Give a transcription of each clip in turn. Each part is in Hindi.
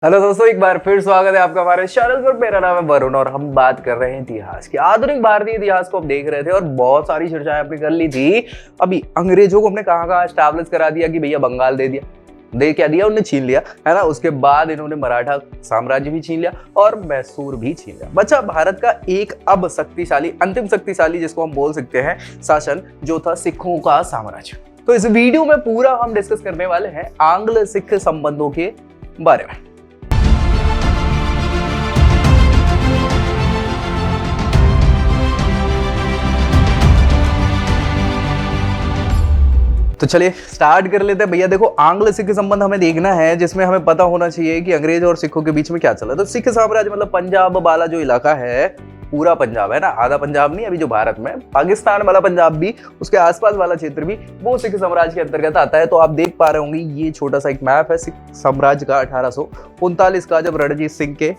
हेलो दोस्तों, एक बार फिर स्वागत है आपका हमारे चैनल पर। मेरा नाम है वरुण और हम बात कर रहे हैं इतिहास की। आधुनिक भारतीय इतिहास को हम देख रहे थे और बहुत सारी चर्चाएं आपने कर ली थी। अभी अंग्रेजों को हमने कहाँ कहाँ एस्टैब्लिश करा दिया कि भैया बंगाल दे दिया, दे क्या दिया, उन्हें छीन लिया, है ना। उसके बाद इन्होंने मराठा साम्राज्य भी छीन लिया और मैसूर भी छीन लिया। बचा भारत का एक अब शक्तिशाली, अंतिम शक्तिशाली जिसको हम बोल सकते हैं शासन, जो था सिखों का साम्राज्य। तो इस वीडियो में पूरा हम डिस्कस करने वाले हैं आंग्ल सिख संबंधों के बारे में। तो चलिए स्टार्ट कर लेते हैं भैया। देखो, आंग्ल सिख संबंध हमें देखना है, जिसमें हमें पता होना चाहिए कि अंग्रेज और सिखों के बीच में क्या चला। तो सिख साम्राज्य मतलब पंजाब वाला जो इलाका है, पूरा पंजाब है ना, आधा पंजाब नहीं, अभी जो भारत में पाकिस्तान वाला पंजाब भी, उसके आसपास वाला क्षेत्र भी, वो सिख साम्राज्य के अंतर्गत आता है। तो आप देख पा रहे होंगे, ये छोटा सा एक मैप है सिख साम्राज्य का 1839 का, जब रणजीत सिंह के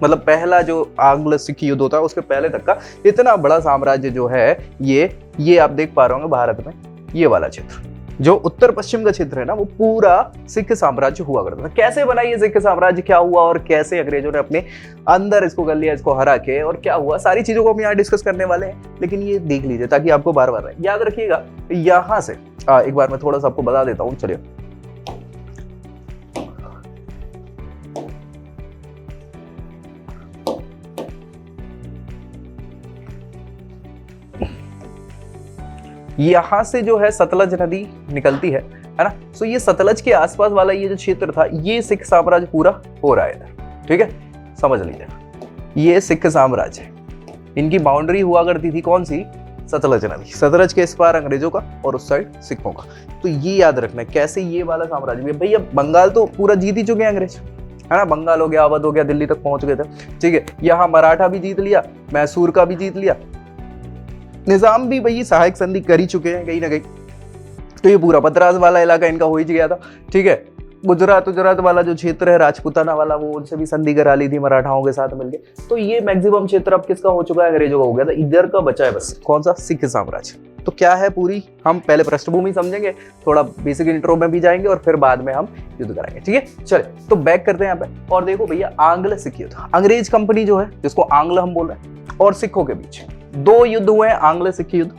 मतलब पहला जो आंग्ल सिख युद्ध होता है उसके पहले तक का इतना बड़ा साम्राज्य जो है, ये आप देख पा रहे होंगे भारत में। ये वाला क्षेत्र जो उत्तर पश्चिम का क्षेत्र है ना, वो पूरा सिख साम्राज्य हुआ करता था। कैसे बना ये सिख साम्राज्य, क्या हुआ और कैसे अंग्रेजों ने अपने अंदर इसको कर लिया, इसको हरा के, और क्या हुआ, सारी चीजों को हम यहाँ डिस्कस करने वाले हैं। लेकिन ये देख लीजिए ताकि आपको बार बार याद रखिएगा। यहाँ से एक बार मैं थोड़ा सा आपको बता देता हूँ। चलिए, यहां से जो है सतलज नदी निकलती है ना। सो ये सतलज के आसपास वाला ये जो क्षेत्र था, ये सिख साम्राज्य पूरा हो रहा है इधर, ठीक है, समझ लीजिए। ये सिख साम्राज्य, इनकी बाउंड्री हुआ करती थी कौन सी, सतलज नदी। सतलज के इस पार अंग्रेजों का और उस साइड सिखों का। तो ये याद रखना है कैसे ये वाला साम्राज्य भी। भैया बंगाल तो पूरा जीत ही चुके हैं अंग्रेज, है ना। बंगाल हो गया, अवध हो गया, दिल्ली तक पहुंच गए थे, ठीक है। यहाँ मराठा भी जीत लिया, मैसूर का भी जीत लिया, निजाम भी भाई सहायक संधि कर ही चुके हैं कहीं ना कहीं। तो ये पूरा मद्रास वाला इलाका इनका हो ही गया था, ठीक है। गुजरात वाला जो क्षेत्र है, राजपूताना वाला, वो उनसे भी संधि करा ली थी मराठाओं के साथ मिलकर। तो ये मैक्सिमम क्षेत्र अब किसका हो चुका है, अंग्रेजों का हो गया था। इधर का बचा है बस कौन सा, सिख साम्राज्य। तो क्या है पूरी, हम पहले पृष्ठभूमि समझेंगे, थोड़ा बेसिक इंट्रो में भी जाएंगे और फिर बाद में हम युद्ध करेंगे, ठीक है। चलिए तो बैक करते हैं यहाँ पे और देखो भैया, आंग्ल सिख युद्ध, अंग्रेज कंपनी जो है जिसको आंग्ल हम बोल रहे हैं, और सिखों के बीच दो युद्ध हुए हैं, आंग्ल सिख युद्ध।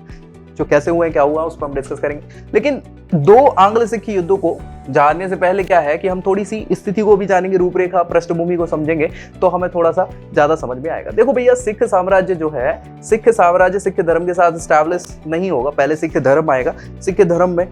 जो कैसे हुए, क्या हुआ, उस पर हम डिस्कस करेंगे। लेकिन दो आंग्ल सिख युद्धों को जानने से पहले क्या है कि हम थोड़ी सी स्थिति को भी जानेंगे, रूपरेखा पृष्ठभूमि को समझेंगे, तो हमें थोड़ा सा ज्यादा समझ में आएगा। देखो भैया, सिख साम्राज्य जो है, सिख साम्राज्य सिख धर्म के साथ स्टैब्लिश नहीं होगा, पहले सिख धर्म आएगा। सिख धर्म में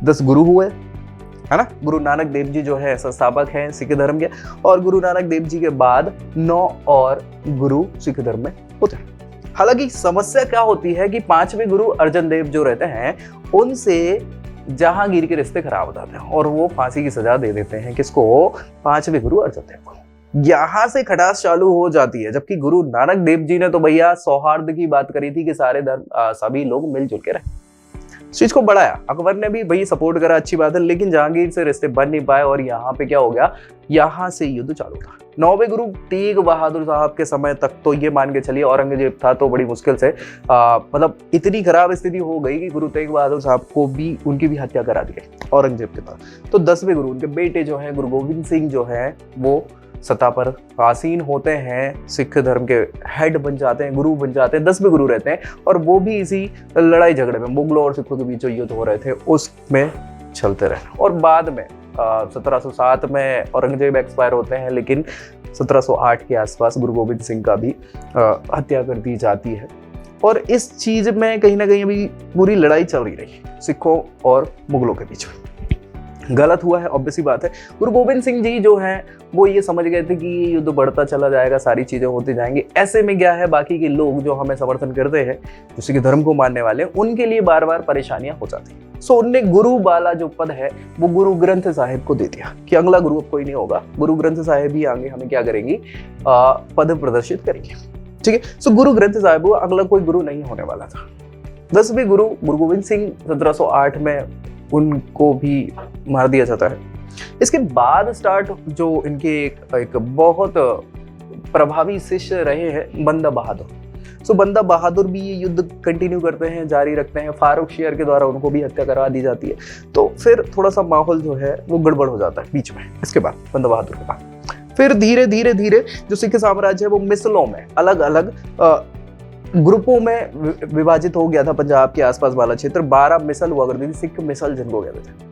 10 गुरु हुए, है ना। गुरु नानक देव जी जो है संस्थापक हैं सिख धर्म के, और गुरु नानक देव जी के बाद 9 और गुरु सिख धर्म में होते हैं। हालांकि समस्या क्या होती है कि 5वें गुरु अर्जन देव जो रहते हैं, उनसे जहांगीर के रिश्ते खराब हो जाते हैं और वो फांसी की सजा दे देते हैं। किसको, 5वें गुरु अर्जन देव को। यहां से खटास चालू हो जाती है। जबकि गुरु नानक देव जी ने तो भैया सौहार्द की बात करी थी कि सारे धर्म सभी लोग मिलजुल के रहे, इस चीज को बढ़ाया। अकबर ने भी भाई सपोर्ट करा, अच्छी बात है, लेकिन जहांगीर से रिश्ते बन नहीं पाए और यहाँ पे क्या हो गया, यहाँ से युद्ध चालू था। 9वें गुरु तेग बहादुर साहब के समय तक तो ये मान के चलिए औरंगजेब था, तो बड़ी मुश्किल से मतलब इतनी खराब स्थिति हो गई कि गुरु तेग बहादुर साहब को भी, उनकी भी हत्या करा दी गई औरंगजेब के पास। तो 10वें गुरु, उनके बेटे जो है गुरु गोविंद सिंह जो है, वो सत्ता पर आसीन होते हैं, सिख धर्म के हेड बन जाते हैं, गुरु बन जाते हैं, 10वें गुरु रहते हैं। और वो भी इसी लड़ाई झगड़े में, मुगलों और सिखों के बीच जो युद्ध हो रहे थे उसमें चलते रहे। और बाद में 1707 में औरंगजेब एक्सपायर होते हैं, लेकिन 1708 के आसपास गुरु गोविंद सिंह का भी हत्या कर दी जाती है। और इस चीज में कहीं ना कहीं अभी पूरी लड़ाई चल रही रही सिखों और मुगलों के बीच में। गलत हुआ है, ऑब्वियस सी बात है। गुरु गोविंद सिंह जी जो हैं, वो ये समझ गए थे कि ये युद्ध बढ़ता चला जाएगा, सारी चीजें होती जाएंगी। ऐसे में क्या है, बाकी के लोग जो हमें समर्थन करते हैं, जो सिख धर्म को मानने वाले, उनके लिए बार बार परेशानियां हो जाती हैं। सो उनने गुरु वाला जो पद है वो गुरु ग्रंथ साहिब को दे दिया कि अगला गुरु अब कोई नहीं होगा, गुरु ग्रंथ साहिब ही आगे हमें क्या करेंगी, पद प्रदर्शित करेंगे, ठीक है। सो गुरु ग्रंथ साहिब हुआ, अगला कोई गुरु नहीं होने वाला था। 10वें गुरु गुरु गोविंद सिंह 1708 में उनको भी मार दिया जाता है। इसके बाद स्टार्ट जो इनके एक बहुत प्रभावी शिष्य रहे हैं, बंदा बहादुर। सो बंदा बहादुर भी ये युद्ध कंटिन्यू करते हैं, जारी रखते हैं। फारूक शेर के द्वारा उनको भी हत्या करवा दी जाती है। तो फिर थोड़ा सा माहौल जो है वो गड़बड़ हो जाता है बीच में। इसके बाद बंदा बहादुर के बाद फिर धीरे धीरे धीरे जो सिख साम्राज्य है वो मिसलों में अलग अलग ग्रुपों में विभाजित हो गया था। पंजाब के आसपास वाला क्षेत्र 12 मिसल हुआ करती थी, सिख मिसल जिनको कहते थे।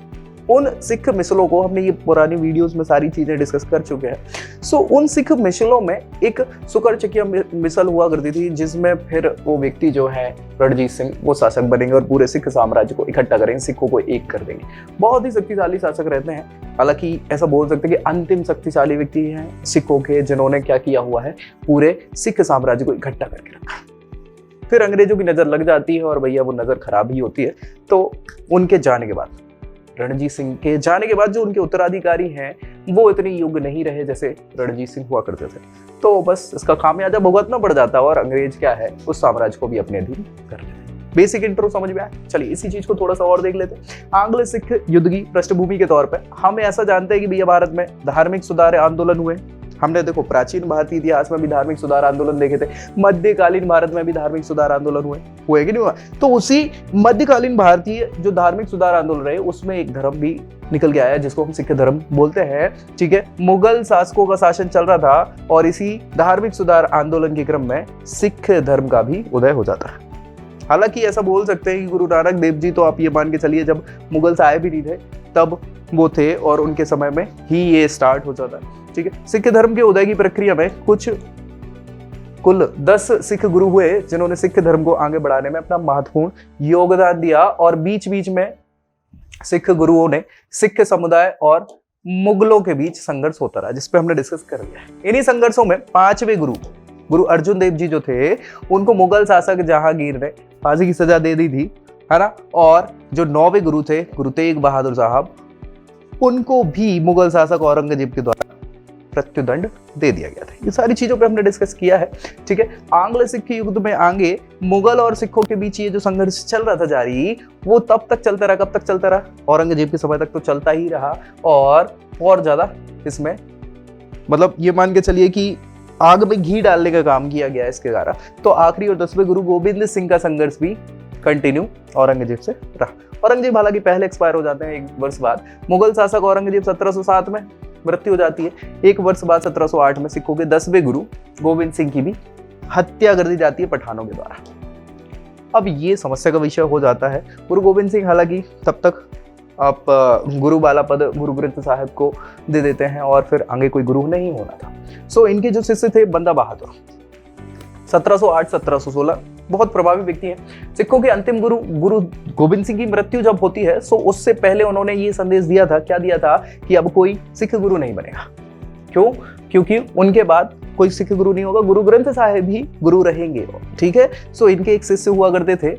उन सिख मिसलों को हमने ये पुरानी वीडियोस में सारी चीजें डिस्कस कर चुके हैं। सो उन सिख मिसलों में एक सुकरचकिया मिसल हुआ करती थी, जिसमें फिर वो व्यक्ति जो है रणजीत सिंह वो शासक बनेंगे और पूरे सिख साम्राज्य को इकट्ठा करेंगे, सिखों को एक कर देंगे। बहुत ही शक्तिशाली शासक रहते हैं। हालांकि ऐसा बोल सकते हैं कि अंतिम शक्तिशाली व्यक्ति हैं सिखों के, जिन्होंने क्या किया हुआ है, पूरे सिख साम्राज्य को इकट्ठा करके रखा। फिर अंग्रेजों की नजर लग जाती है और भैया वो नजर खराब ही होती है। तो उनके जाने के बाद, रणजीत सिंह के जाने के बाद जो उनके उत्तराधिकारी हैं वो इतने योग्य नहीं रहे जैसे रणजीत सिंह हुआ करते थे। तो बस इसका खामियाजा भुगतना पड़ जाता और अंग्रेज क्या है उस साम्राज्य को भी अपने अधीन कर लेते। बेसिक इंट्रो समझ में आया। चलिए इसी चीज को थोड़ा सा और देख लेते हैं। आंग्ल सिख युद्ध की पृष्ठभूमि के तौर पर हम ऐसा जानते हैं कि भैया भारत में धार्मिक सुधार आंदोलन हुए। हमने देखो प्राचीन भारतीय इतिहास में भी धार्मिक सुधार आंदोलन देखे थे, मध्यकालीन भारत में भी धार्मिक सुधार आंदोलन हुए कि नहीं हुआ। तो उसी मध्यकालीन भारतीय जो धार्मिक सुधार आंदोलन रहे उसमें एक धर्म भी निकल के आया जिसको हम सिख धर्म बोलते हैं। ठीक है, मुगल शासकों का शासन चल रहा था और इसी धार्मिक सुधार आंदोलन के क्रम में सिख धर्म का भी उदय हो जाता है। हालांकि ऐसा बोल सकते हैं कि गुरु नानक देव जी तो आप ये मान के चलिए जब मुगल आए भी नहीं थे तब वो थे और उनके समय में ही ये स्टार्ट हो जाता है। ठीक है, सिख धर्म के उदय की प्रक्रिया में कुल 10 सिख गुरु हुए जिन्होंने सिख धर्म को आगे बढ़ाने में अपना महत्वपूर्ण योगदान दिया और बीच बीच में सिख गुरुओं ने सिख समुदाय और मुगलों के बीच संघर्ष होता रहा, जिसपे हमने डिस्कस कर लिया है। इन्हीं संघर्षों में 5वें गुरु अर्जुन देव जी जो थे उनको मुगल शासक जहांगीर ने फांसी की सजा दे दी थी, है ना। और जो 9वें गुरु थे गुरु तेग बहादुर साहब, उनको भी मुगल शासक औरंगजेब के द्वारा मृत्युदंड दे दिया गया था। ये सारी चीजों पे हमने डिस्कस किया है। ठीक है, आंग्ल सिख युद्ध में आगे मुगल और सिखों के बीच ये जो संघर्ष चल रहा था जारी, वो तब तक चलता रहा। कब तक चलता रहा? औरंगजेब के समय तक तो चलता ही रहा और ज्यादा इसमें मतलब ये मान के चलिए कि आग में घी डालने का काम किया गया इसके द्वारा। तो आखिरी और 10वें गुरु गोविंद सिंह का संघर्ष भी कंटिन्यू औरंगजेब से रहा। औरंगजेब हालांकि पहले एक्सपायर हो जाते हैं 1 वर्ष बाद। मुगल शासक औरंगजेब 1707 में मृत्यु हो जाती है। 1 वर्ष बाद 1708 में सिखों के 10वें गुरु गोविंद सिंह की भी हत्या कर दी जाती है पठानों के द्वारा। अब ये समस्या का विषय हो जाता है। गुरु गोविंद सिंह हालांकि तब तक आप गुरु बाला पद गुरु ग्रंथ साहिब को दे देते हैं और फिर आगे कोई गुरु नहीं होना था। सो इनके जो शिष्य थे बंदा बहादुर 1708-1716 बहुत प्रभावी व्यक्ति हैं। सिखों के अंतिम गुरु गोविंद सिंह की मृत्यु जब होती है सो उससे पहले उन्होंने ये संदेश दिया था, क्या दिया था कि अब कोई सिख गुरु नहीं बनेगा। क्यों? क्योंकि उनके बाद कोई सिख गुरु नहीं होगा, गुरु ग्रंथ साहिब ही गुरु रहेंगे। ठीक है, सो इनके एक शिष्य हुआ करते थे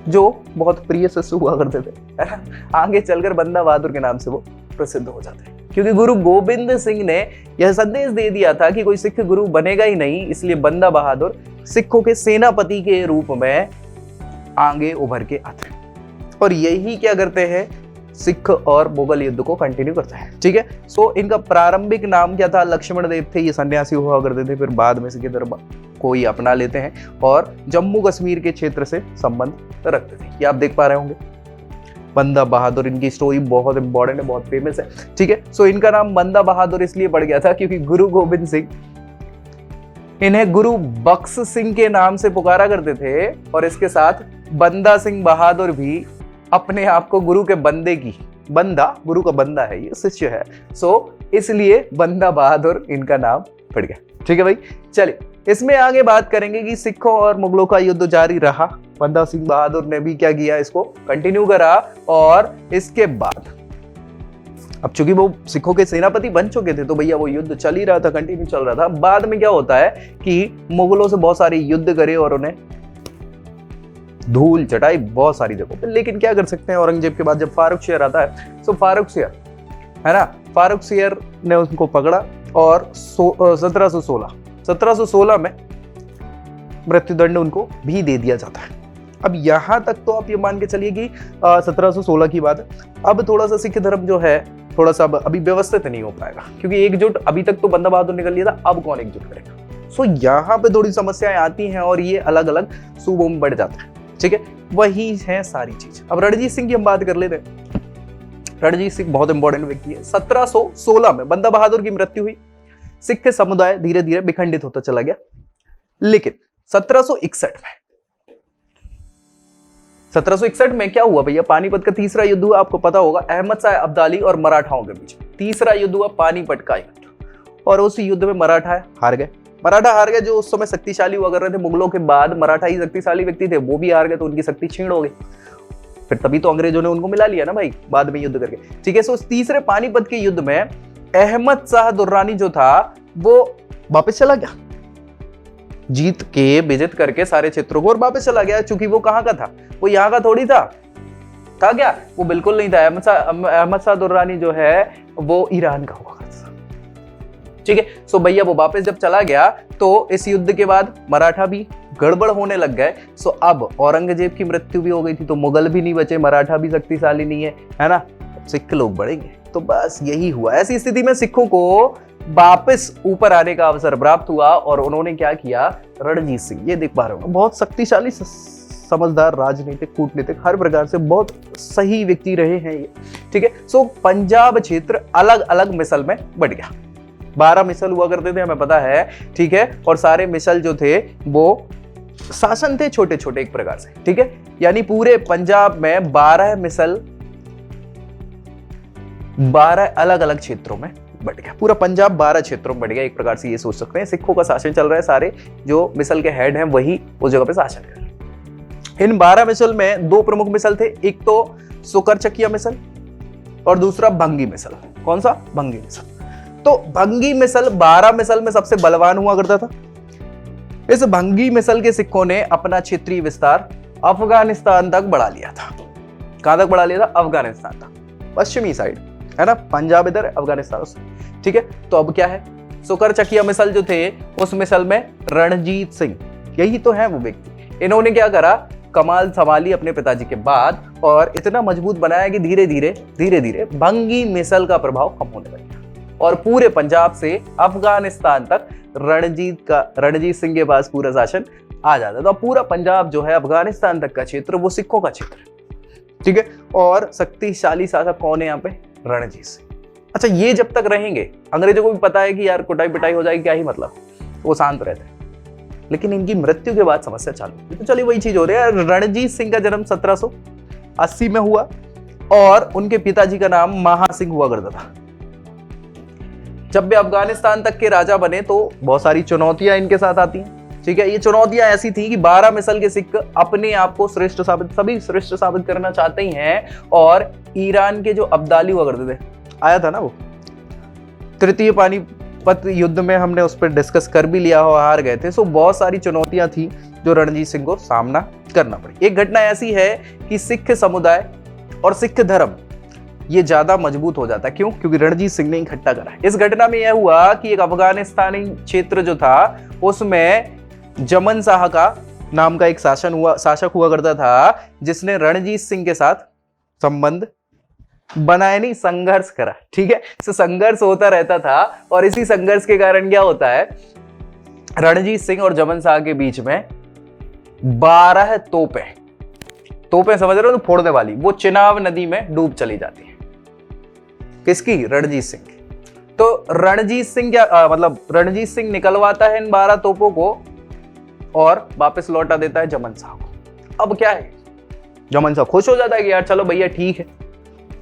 जो बहुत प्रिय शिष्य हुआ करते थे, है ना। आगे चलकर बंदा बहादुर के नाम से वो प्रसिद्ध हो जाते हैं क्योंकि गुरु गोविंद सिंह ने यह संदेश दे दिया था कि कोई सिख गुरु बनेगा ही नहीं। इसलिए बंदा बहादुर सिखों के सेनापति के रूप में आगे उभर के आते हैं और यही क्या करते हैं, सिख और मुगल युद्ध को कंटिन्यू करते हैं। ठीक है, सो इनका प्रारंभिक नाम क्या था? लक्ष्मण देव थे। ये सन्यासी हुआ करते थे, फिर बाद में सिख धर्म को ही अपना लेते हैं और जम्मू कश्मीर के क्षेत्र से संबंध रखते थे। ये आप देख पा रहे होंगे बंदा बहादुर, इनकी स्टोरी बहुत इंपॉर्टेंट है, बहुत फेमस है। ठीक है, सो इनका नाम बंदा बहादुर इसलिए पड़ गया था क्योंकि गुरु गोविंद सिंह इन्हें गुरु बख्श सिंह के नाम से पुकारा करते थे और इसके साथ बंदा सिंह बहादुर भी अपने आप को गुरु के बंदे की, बंदा गुरु का बंदा है, ये शिष्य है, सो इसलिए बंदा बहादुर इनका नाम पड़ गया। ठीक है भाई, चलिए इसमें आगे बात करेंगे कि सिखों और मुगलों का युद्ध जारी रहा। बंदा सिंह बहादुर ने भी क्या किया, इसको कंटिन्यू करा और इसके बाद अब चूंकि वो सिखों के सेनापति बन चुके थे तो भैया वो युद्ध चल ही रहा था, कंटिन्यू चल रहा था। बाद में क्या होता है कि मुगलों से बहुत सारे युद्ध करे और उन्हें धूल चटाई बहुत सारी जगहों पे। लेकिन क्या कर सकते हैं, औरंगजेब के बाद जब फारूक शेर आता है तो फारूक शेर है ना, फारूक शेर ने उनको पकड़ा और 1716 में मृत्युदंड उनको भी दे दिया जाता है। अब यहां तक तो आप ये मान के चलिए कि 1716 की बात है। अब थोड़ा सा सिख धर्म जो है थोड़ा सा अभी व्यवस्थित नहीं हो पाएगा क्योंकि एकजुट अभी तक तो बंदा बहादुर निकल लिया था, अब कौन एकजुट करेगा। सो यहाँ पे थोड़ी समस्याएं आती हैं और ये अलग अलग सूबों में बढ़ जाता है, ठीक है। वही है सारी चीज। अब रणजीत सिंह की हम बात कर लेते हैं। रणजीत सिंह बहुत इंपॉर्टेंट व्यक्ति है। 1716 में बंदा बहादुर की मृत्यु हुई। सिख समुदाय धीरे धीरे विखंडित होता चला गया। लेकिन 1761 में क्या हुआ भैया, पानीपत का तीसरा युद्ध हुआ, आपको पता होगा, अहमद शाह अब्दाली और मराठाओं के बीच तीसरा युद्ध हुआ, पानीपत का युद्ध। और उस युद्ध में मराठा हार गए। जो उस समय शक्तिशाली हुआ कर रहे थे, मुगलों के बाद मराठा ही शक्तिशाली व्यक्ति थे, वो भी हार गए, तो उनकी शक्ति क्षीण हो गई। फिर तभी तो अंग्रेजों ने उनको मिला लिया ना भाई, बाद में युद्ध करके, ठीक है। सो उस तीसरे पानीपत के युद्ध में अहमद शाह दुर्रानी जो था वो वापस चला गया, जीत के विजित करके सारे क्षेत्रों को, और वापस चला गया। चूंकि वो कहां का था, वो यहाँ का थोड़ी था क्या, वो बिल्कुल नहीं था। अहमद शाह दुर्रानी जो है वो ईरान का हुआ करता था, ठीक है। सो भैया वो वापस जब चला गया तो इस युद्ध के बाद मराठा भी गड़बड़ होने लग गए। सो अब औरंगजेब की मृत्यु भी हो गई थी, तो मुगल भी नहीं बचे, मराठा भी शक्तिशाली नहीं है ना, सिख लोग बढ़ेंगे। तो बस यही हुआ। ऐसी स्थिति में सिखों को वापस ऊपर आने का अवसर प्राप्त हुआ और उन्होंने क्या किया, रणजीत सिंह, ये देख पा रहे हो, बहुत शक्तिशाली, समझदार, राजनीतिक, कूटनीतिक, हर प्रकार से बहुत सही व्यक्ति रहे हैं ये, ठीक है। सो पंजाब क्षेत्र अलग अलग मिसल में बढ़ गया। 12 मिसल हुआ करते थे, हमें पता है, ठीक है। और सारे मिसल जो थे वो शासन थे छोटे छोटे एक प्रकार से, ठीक है। यानी पूरे पंजाब में 12 मिसल 12 अलग अलग क्षेत्रों में बढ़ गया। पूरा पंजाब 12 क्षेत्रों में बढ़ गया, एक प्रकार से ये सोच सकते हैं। सिखों का शासन चल रहा है, सारे जो मिसल के हेड हैं वही उस जगह पे शासन कर रहे हैं। इन 12 मिसल में 2 प्रमुख मिसल थे, एक तो सुकरचकिया मिसल और दूसरा भंगी मिसल। कौन सा? भंगी मिसल। तो भंगी मिसल 12 मिसल में सबसे बलवान हुआ करता था। इस भंगी मिसल के सिखों ने अपना क्षेत्रीय विस्तार अफगानिस्तान तक बढ़ा लिया था। कहां तक बढ़ा लिया था? अफगानिस्तान तक, पश्चिमी साइड है ना, पंजाब इधर, अफगानिस्तान उस, ठीक है। तो अब क्या है, सुकरचकिया मिसल जो थे उस मिसल में रणजीत सिंह, यही तो है वो व्यक्ति, इन्होंने क्या करा, कमाल संभाली अपने पिताजी के बाद और इतना मजबूत बनाया कि धीरे धीरे भंगी मिसल का प्रभाव कम होने लगा और पूरे पंजाब से अफगानिस्तान तक रणजीत सिंह के पास पूरा शासन आ जाता। तो पूरा पंजाब जो है अफगानिस्तान तक का क्षेत्र वो सिखों का क्षेत्र है, ठीक है। और शक्तिशाली शासक कौन है यहाँ पे? रणजीत सिंह। अच्छा, ये जब तक रहेंगे, अंग्रेजों को भी पता है कि यार कुटाई पिटाई हो जाएगी, क्या ही मतलब, वो शांत रहते हैं। लेकिन इनकी मृत्यु के बाद समस्या चालू हुई। तो चलिए वही चीज हो रही है। रणजीत सिंह का जन्म 1780 में हुआ और उनके पिताजी का नाम महासिंह हुआ करता था। जब वे अफगानिस्तान तक के राजा बने तो बहुत सारी चुनौतियां इनके साथ आती हैं, ठीक है। ये चुनौतियां ऐसी थी कि 12 मिसल के सिख अपने आप को श्रेष्ठ साबित करना चाहते ही हैं। और ईरान के जो अब्दाली हुआ करते थे, आया था ना वो तृतीय पानीपत युद्ध में, हमने उस पर डिस्कस कर भी लिया हो, हार गए थे। सो बहुत सारी चुनौतियां थी जो रणजीत सिंह को सामना करना पड़ी। एक घटना ऐसी है कि सिख समुदाय और सिख धर्म ये ज्यादा मजबूत हो जाता है। क्यों? क्योंकि रणजीत सिंह ने इकट्ठा करा। इस घटना में यह हुआ कि एक अफगानिस्तानी क्षेत्र जो था उसमें जमन शाह का नाम का एक शासक हुआ करता था, जिसने रणजीत सिंह के साथ संबंध बनाया नहीं, संघर्ष करा, ठीक है। तो संघर्ष होता रहता था और इसी संघर्ष के कारण क्या होता है, रणजीत सिंह और जमन शाह के बीच में 12 तोपें समझ रहे हो तो फोड़ने वाली, वो चिनाब नदी में डूब चली जाती है। किसकी? रणजीत सिंह। तो रणजीत सिंह निकलवाता है इन 12 तोपों को और वापस लौटा देता है जमन शाह को। अब क्या है, जमन शाह खुश हो जाता है कि यार चलो भैया ठीक है,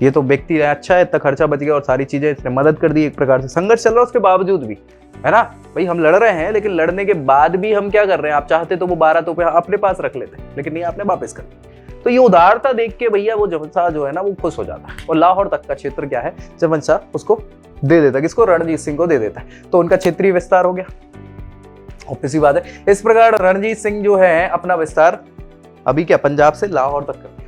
ये तो व्यक्ति अच्छा है, इतना खर्चा बच गया और सारी चीजें इसने मदद कर दी। एक प्रकार से संघर्ष चल रहा है उसके बावजूद भी, है ना भाई, हम लड़ रहे हैं लेकिन लड़ने के बाद भी हम क्या कर रहे हैं, आप चाहते तो वो 12 तोपें अपने पास रख लेते, लेकिन नहीं, आपने वापस कर दी। तो ये उदारता देख के भैया वो जमन शाह जो है ना वो खुश हो जाता है और लाहौर तक का क्षेत्र क्या है, जमन शाह उसको दे देता है। किसको? रणजीत सिंह को दे देता है। तो उनका क्षेत्रीय विस्तार हो गया, ऑब्वियस सी बात है। इस प्रकार रणजीत सिंह जो है अपना विस्तार अभी क्या पंजाब से लाहौर तक कर दिया।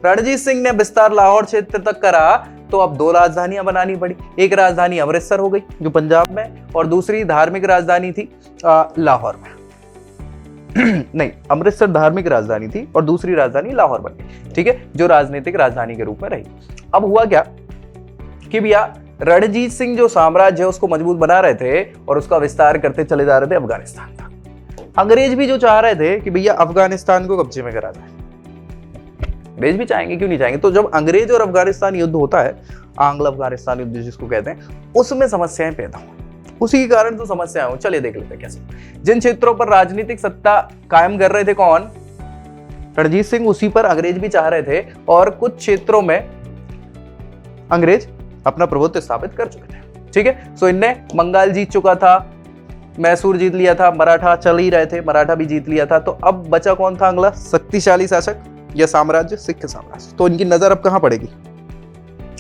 रणजीत सिंह ने विस्तार लाहौर क्षेत्र तक करा तो अब 2 राजधानियां बनानी पड़ी। एक राजधानी अमृतसर हो गई जो पंजाब में, और दूसरी धार्मिक राजधानी थी लाहौर में। नहीं, अमृतसर धार्मिक राजधानी थी और दूसरी राजधानी लाहौर बन गई, ठीक है, जो राजनीतिक राजधानी के रूप में रही। अब हुआ क्या कि भैया रणजीत सिंह जो साम्राज्य है उसको मजबूत बना रहे थे और उसका विस्तार करते चले जा रहे थे अफगानिस्तान तक। अंग्रेज भी जो चाह रहे थे कि भैया अफगानिस्तान को कब्जे में करा जाए, अंग्रेज भी चाहेंगे, क्यों नहीं चाहेंगे। तो जब अंग्रेज और अफगानिस्तान युद्ध होता है, आंग्ल अफगानिस्तान युद्ध जिसको कहते हैं, उसमें समस्याएं पैदा हुई। उसी के कारण तो समस्याएं हुई। चलिए देख लेते हैं कैसे। जिन क्षेत्रों पर राजनीतिक सत्ता कायम कर रहे थे कौन, रणजीत सिंह, उसी पर अंग्रेज भी चाह रहे थे और कुछ क्षेत्रों में अंग्रेज अपना प्रभुत्व स्थापित कर चुके थे। ठीक है, सो इनने बंगाल जीत चुका था, मैसूर जीत लिया था, मराठा चल ही रहे थे, मराठा भी जीत लिया था। तो अब बचा कौन था अगला शक्तिशाली शासक या साम्राज्य, सिख साम्राज्य। तो इनकी नजर अब कहां पड़ेगी,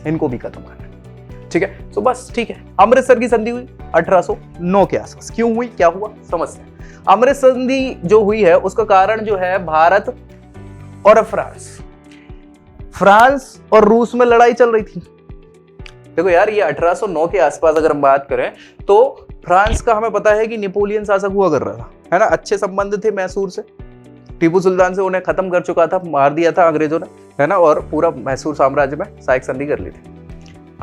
इनको भी खत्म करना। ठीक है, तो बस ठीक है। अमृतसर की संधि हुई 1809 के आसपास। क्यों हुई, क्या हुआ, समझते। अमृतसर संधि जो हुई है उसका कारण जो है भारत और फ्रांस और रूस में लड़ाई चल रही थी। देखो यार, ये 1809 के आसपास अगर हम बात करें तो फ्रांस का हमें पता है कि नेपोलियन शासक हुआ कर रहा था, है ना। अच्छे संबंध थे मैसूर से, टीपू सुल्तान से उन्हें खत्म कर चुका था, मार दिया था अंग्रेजों ने, है ना, और पूरा मैसूर साम्राज्य में साइक संधि कर ली थी।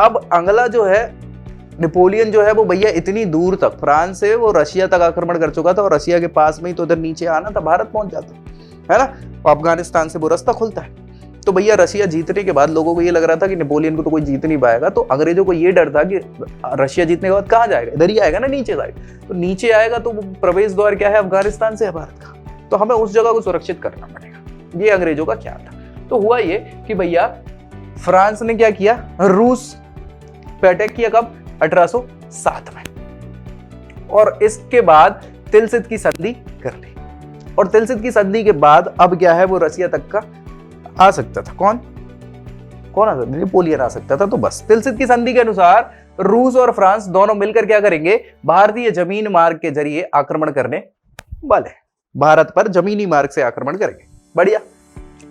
अब अगला जो है नेपोलियन जो है वो भैया इतनी दूर तक, फ्रांस से वो रशिया तक आक्रमण कर चुका था और रशिया के पास में ही तो उधर नीचे आना था, भारत पहुंच जाता, है ना। अफगानिस्तान से वो रास्ता खुलता है। तो भैया रशिया जीतने के बाद लोगों को ये लग रहा था कि नेपोलियन को तो कोई जीत नहीं पाएगा। तो अंग्रेजों को ये डर था कि रशिया जीतने के बाद कहाँ जाएगा, इधर ही आएगा ना, नीचे साइड। तो नीचे आएगा तो प्रवेश द्वार क्या है, अफगानिस्तान से है भारत का। तो हमें उस जगह को सुरक्षित करना पड़ेगा। ये अंग्रेजों का ख्याल था। तो हुआ ये कि भैया फ्रांस ने क्या किया, रूस पे अटैक किया। कब, 1807 में। और इसके बाद तिलसित की संधि कर ली। और तिलसित की संधि के बाद अब क्या है, वो रशिया तक का आ सकता था। कौन आ सकता, नेपोलियन आ सकता था। तो बस तिलसित की संधि के अनुसार रूस और फ्रांस दोनों मिलकर क्या करेंगे, भारतीय जमीन मार्ग के जरिए आक्रमण करने वाले, भारत पर जमीनी मार्ग से आक्रमण करेंगे। बढ़िया,